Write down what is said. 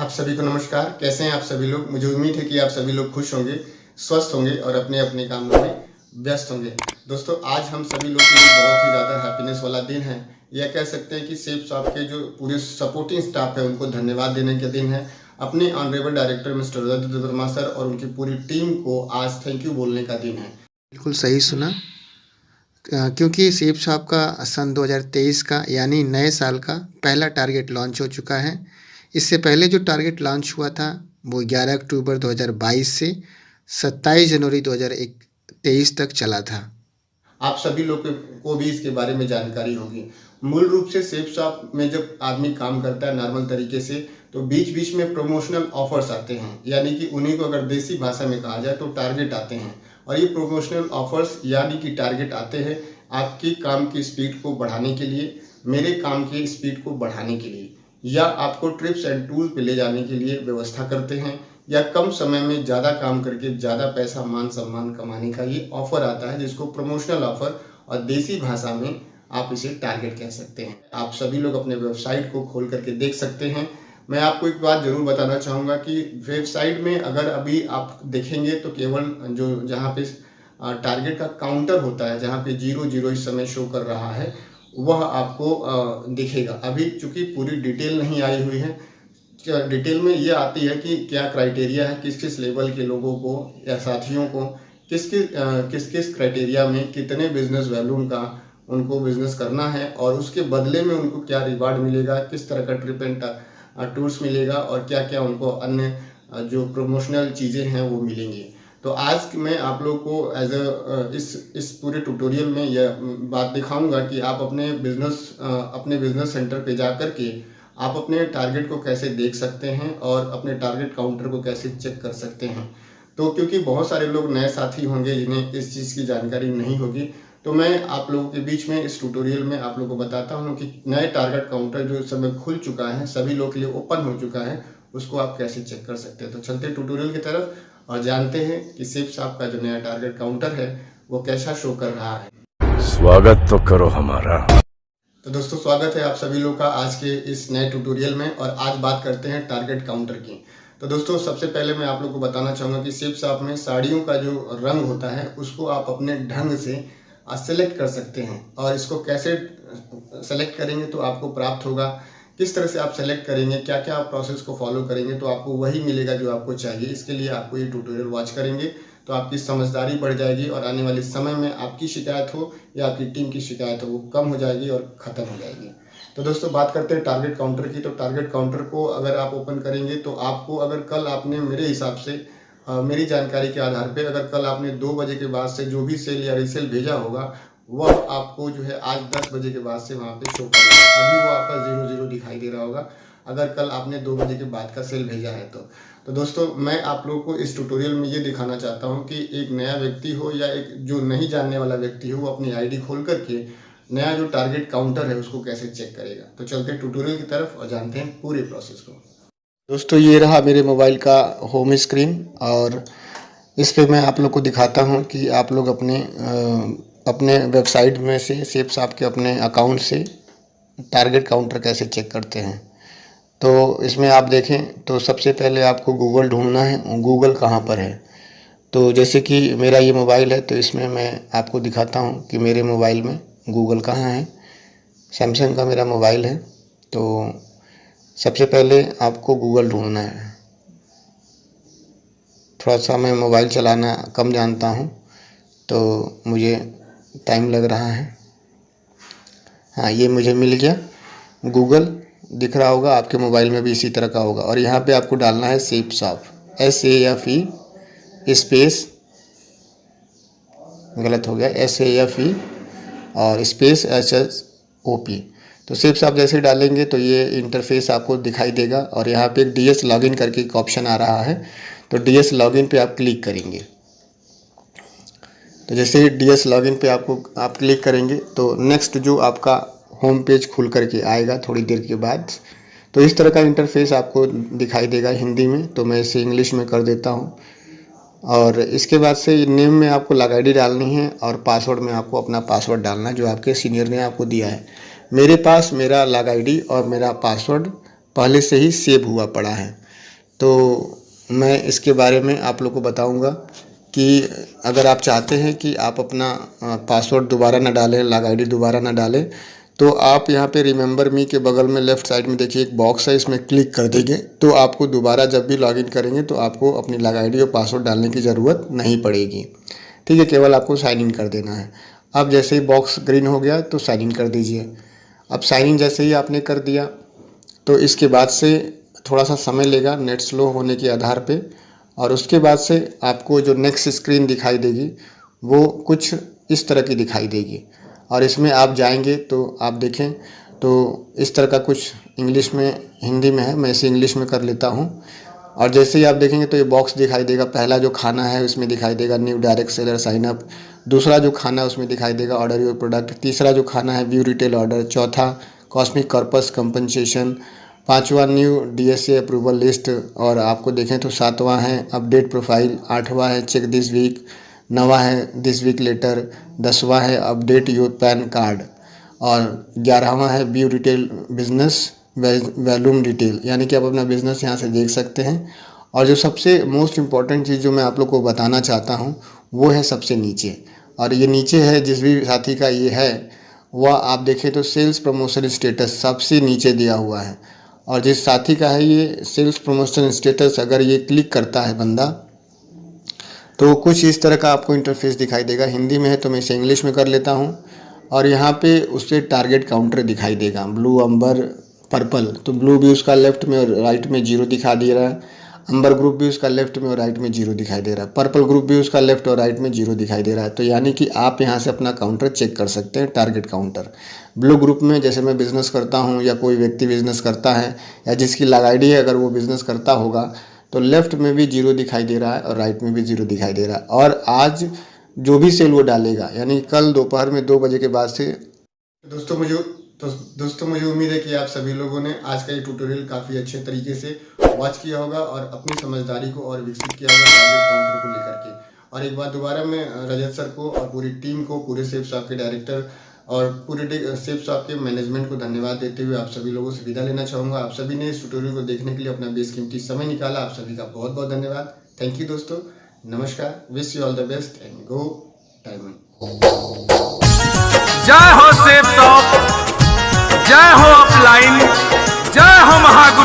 आप सभी को नमस्कार। कैसे हैं आप सभी लोग? मुझे उम्मीद है कि आप सभी लोग खुश होंगे, स्वस्थ होंगे और अपने अपने कामों में व्यस्त होंगे। दोस्तों, आज हम सभी लोग के लिए बहुत ही ज़्यादा हैप्पीनेस वाला दिन है। यह कह सकते हैं कि सेफ शॉप के जो पूरे सपोर्टिंग स्टाफ है उनको धन्यवाद देने का दिन है। अपने ऑनरेबल डायरेक्टर मिस्टर रजत वर्मा सर और उनकी पूरी टीम को आज थैंक यू बोलने का दिन है। बिल्कुल सही सुना। क्योंकि सेब शॉप का सन 2023 का यानी नए साल का पहला टारगेट लॉन्च हो चुका है। इससे पहले जो टारगेट लॉन्च हुआ था वो 11 अक्टूबर 2022 से 27 जनवरी 2023 तक चला था। आप सभी लोग को भी इसके बारे में जानकारी होगी। मूल रूप से सेफ शॉप में जब आदमी काम करता है नॉर्मल तरीके से, तो बीच बीच में प्रमोशनल ऑफर्स आते हैं, यानी कि उन्हीं को अगर देसी भाषा में कहा जाए तो टारगेट आते हैं। और ये प्रमोशनल ऑफर्स यानी कि टारगेट आते हैं आपकी काम की स्पीड को बढ़ाने के लिए, मेरे काम की स्पीड को बढ़ाने के लिए, या आपको ट्रिप्स एंड टूल पे ले जाने के लिए व्यवस्था करते हैं, या कम समय में ज़्यादा काम करके ज़्यादा पैसा मान सम्मान कमाने का ये ऑफर आता है, जिसको प्रमोशनल ऑफर और देसी भाषा में आप इसे टारगेट कह सकते हैं। आप सभी लोग अपने वेबसाइट को खोल करके देख सकते हैं। मैं आपको एक बात ज़रूर बताना चाहूँगा कि वेबसाइट में अगर अभी आप देखेंगे तो केवल जो जहाँ पे टारगेट का काउंटर होता है, जहाँ पे 0 इस समय शो कर रहा है, वह आपको दिखेगा। अभी चूँकि पूरी डिटेल नहीं आई हुई है। डिटेल में ये आती है कि क्या क्राइटेरिया है, किस किस लेवल के लोगों को या साथियों को किस किस क्राइटेरिया में कितने बिजनेस वैल्यूम का उनको बिजनेस करना है और उसके बदले में उनको क्या रिवार्ड मिलेगा, किस तरह का ट्रिप एंड टूर्स मिलेगा और क्या क्या उनको अन्य जो प्रमोशनल चीज़ें हैं वो मिलेंगी। तो आज मैं आप लोग को इस पूरे ट्यूटोरियल में यह बात दिखाऊंगा कि आप अपने बिजनेस सेंटर पे जा कर के आप अपने टारगेट को कैसे देख सकते हैं और अपने टारगेट काउंटर को कैसे चेक कर सकते हैं। तो क्योंकि बहुत सारे लोग नए साथी होंगे जिन्हें इस चीज़ की जानकारी नहीं होगी, तो मैं आप लोगों के बीच में इस ट्यूटोरियल में आप लोगों को बताता हूं कि नए टारगेट काउंटर जो इस समय खुल चुका है, सभी लोग के लिए ओपन हो चुका है, उसको आप कैसे चेक कर सकते हैं। तो चलते ट्यूटोरियल की तरफ और जानते हैं कि सेफ शॉप का जो नया टारगेट काउंटर है वो कैसा शो कर रहा है। स्वागत तो करो हमारा। तो दोस्तों, स्वागत है आप सभी लोग का आज के इस नए ट्यूटोरियल में। और आज बात करते हैं टारगेट काउंटर की। तो दोस्तों, सबसे पहले मैं आप लोग को बताना चाहूँगा कि सेफ शॉप में साड़ियों का जो रंग होता है उसको आप अपने ढंग से सेलेक्ट कर सकते हैं। और इसको कैसे सेलेक्ट करेंगे तो आपको प्राप्त होगा, किस तरह से आप सेलेक्ट करेंगे, क्या क्या आप प्रोसेस को फॉलो करेंगे तो आपको वही मिलेगा जो आपको चाहिए। इसके लिए आपको ये ट्यूटोरियल वॉच करेंगे तो आपकी समझदारी बढ़ जाएगी और आने वाले समय में आपकी शिकायत हो या आपकी टीम की शिकायत हो वो कम हो जाएगी और ख़त्म हो जाएगी। तो दोस्तों, बात करते हैं टारगेट काउंटर की। तो टारगेट काउंटर को अगर आप ओपन करेंगे तो आपको, अगर कल आपने मेरे हिसाब से मेरी जानकारी के आधार पे, अगर कल आपने 2 बजे के बाद से जो भी सेल या रीसेल भेजा होगा वह आपको जो है आज 10 बजे के बाद से वहाँ पे शो करेगा। अभी वो आपका 0 दिखाई दे रहा होगा अगर कल आपने 2 बजे के बाद का सेल भेजा है तो दोस्तों, मैं आप लोगों को इस ट्यूटोरियल में ये दिखाना चाहता हूँ कि एक नया व्यक्ति हो या एक जो नहीं जानने वाला व्यक्ति हो, वो अपनी आईडी खोल करके नया जो टारगेट काउंटर है उसको कैसे चेक करेगा। तो चलते हैं ट्यूटोरियल की तरफ और जानते हैं पूरे प्रोसेस को। दोस्तों, ये रहा मेरे मोबाइल का होम स्क्रीन और इस पे मैं आप लोग को दिखाता हूँ कि आप लोग अपने वेबसाइट में से सेफ शॉप के अपने अकाउंट से टारगेट काउंटर कैसे चेक करते हैं। तो इसमें आप देखें तो सबसे पहले आपको गूगल ढूंढना है। गूगल कहाँ पर है? तो जैसे कि मेरा ये मोबाइल है तो इसमें मैं आपको दिखाता हूँ कि मेरे मोबाइल में गूगल कहाँ है। सैमसंग का मेरा मोबाइल है। तो सबसे पहले आपको गूगल ढूंढना है। थोड़ा सा मैं मोबाइल चलाना कम जानता हूँ तो मुझे टाइम लग रहा है। हाँ, ये मुझे मिल गया। गूगल दिख रहा होगा, आपके मोबाइल में भी इसी तरह का होगा। और यहाँ पे आपको डालना है सेफ शॉप, SAFE स्पेस, गलत हो गया, SAFE और स्पेस SSOP। तो सेफ शॉप जैसे डालेंगे तो ये इंटरफेस आपको दिखाई देगा और यहाँ पे एक DS लॉगिन करके एक ऑप्शन आ रहा है। तो DS लॉगिन पे आप क्लिक करेंगे। तो जैसे ही DS लॉगिन पे आप क्लिक करेंगे तो नेक्स्ट जो आपका होम पेज खुल करके आएगा थोड़ी देर के बाद। तो इस तरह का इंटरफेस आपको दिखाई देगा हिंदी में। तो मैं इसे इंग्लिश में कर देता हूँ। और इसके बाद से नेम में आपको लॉग ID डालनी है और पासवर्ड में आपको अपना पासवर्ड डालना है जो आपके सीनियर ने आपको दिया है। मेरे पास मेरा लॉग ID और मेरा पासवर्ड पहले से ही सेव हुआ पड़ा है। तो मैं इसके बारे में आप लोग को बताऊंगा कि अगर आप चाहते हैं कि आप अपना पासवर्ड दोबारा ना डालें, लॉग आईडी दोबारा ना डालें, तो आप यहाँ पे रिमेंबर मी के बगल में लेफ़्ट साइड में देखिए एक बॉक्स है, इसमें क्लिक कर देंगे तो आपको दोबारा जब भी लॉगिन करेंगे तो आपको अपनी लॉग आईडी और पासवर्ड डालने की ज़रूरत नहीं पड़ेगी। ठीक है, केवल आपको साइन इन कर देना है। अब जैसे ही बॉक्स ग्रीन हो गया तो साइन इन कर दीजिए। अब साइन इन जैसे ही आपने कर दिया तो इसके बाद से थोड़ा सा समय लेगा नेट स्लो होने के आधार पे, और उसके बाद से आपको जो नेक्स्ट स्क्रीन दिखाई देगी वो कुछ इस तरह की दिखाई देगी, और इसमें आप जाएंगे तो आप देखें तो इस तरह का कुछ इंग्लिश में हिंदी में है, मैं इसे इंग्लिश में कर लेता हूँ। और जैसे ही आप देखेंगे तो ये बॉक्स दिखाई देगा, पहला जो खाना है उसमें दिखाई देगा new direct seller sign up, दूसरा जो खाना है उसमें दिखाई देगा ऑर्डर योर प्रोडक्ट, तीसरा जो खाना है व्यू रिटेल ऑर्डर, चौथा कॉस्मिक कॉर्पस कंपनसेशन, पांचवा न्यू डीएसए अप्रूवल लिस्ट, और आपको देखें तो सातवां है अपडेट प्रोफाइल, आठवां है चेक दिस वीक, नवा है दिस वीक लेटर, 10वां है अपडेट योर पैन कार्ड, और 11वां है view retail business volume detail, यानी कि आप अपना बिजनेस यहाँ से देख सकते हैं। और जो सबसे मोस्ट इम्पॉर्टेंट चीज़ जो मैं आप लोग को बताना चाहता हूँ वो है सबसे नीचे, और ये नीचे है जिस भी साथी का ये है वह आप देखें तो सेल्स प्रमोशन स्टेटस सबसे नीचे दिया हुआ है, और जिस साथी का है ये सेल्स प्रमोशन स्टेटस अगर ये क्लिक करता है बंदा तो कुछ इस तरह का आपको इंटरफेस दिखाई देगा। हिंदी में है तो मैं इसे इंग्लिश में कर लेता हूँ, और यहाँ पे उससे टारगेट काउंटर दिखाई देगा ब्लू, अंबर, पर्पल। तो ब्लू भी उसका लेफ्ट में और राइट में 0 दिखा दे रहा है, अंबर ग्रुप भी उसका लेफ्ट में और राइट में 0 दिखाई दे रहा है, पर्पल ग्रुप भी उसका लेफ्ट और राइट में 0 दिखाई दे रहा है। तो यानी कि आप यहाँ से अपना काउंटर चेक कर सकते हैं, टारगेट काउंटर। ब्लू ग्रुप में जैसे मैं बिज़नेस करता हूँ या कोई व्यक्ति बिज़नेस करता है या जिसकी लॉग आईडी है अगर वो बिज़नेस करता होगा तो लेफ़्ट में भी 0 दिखाई दे रहा है और राइट में भी 0 दिखाई दे रहा है। और आज जो भी सेल वो डालेगा यानी कल दोपहर में 2 बजे के बाद से दोस्तों मुझे उम्मीद है कि आप सभी लोगों ने आज का ये ट्यूटोरियल काफ़ी अच्छे तरीके से वॉच किया होगा और अपनी समझदारी को और विकसित किया होगा टारगेट काउंटर को लेकर के। और एक बार दोबारा मैं रजत सर को और पूरी टीम को, पूरे सेफ शॉप के डायरेक्टर और पूरे सेफ शॉप के मैनेजमेंट को धन्यवाद देते हुए आप सभी लोगों से विदा लेना चाहूँगा। आप सभी ने इस ट्यूटोरियल को देखने के लिए अपना बेशकीमती समय निकाला, आप सभी का बहुत बहुत धन्यवाद। थैंक यू दोस्तों, नमस्कार, wish you all the best and go diamond. जय हो सेफ शॉप, जय हो अपलाइन, जय हो महागुरु।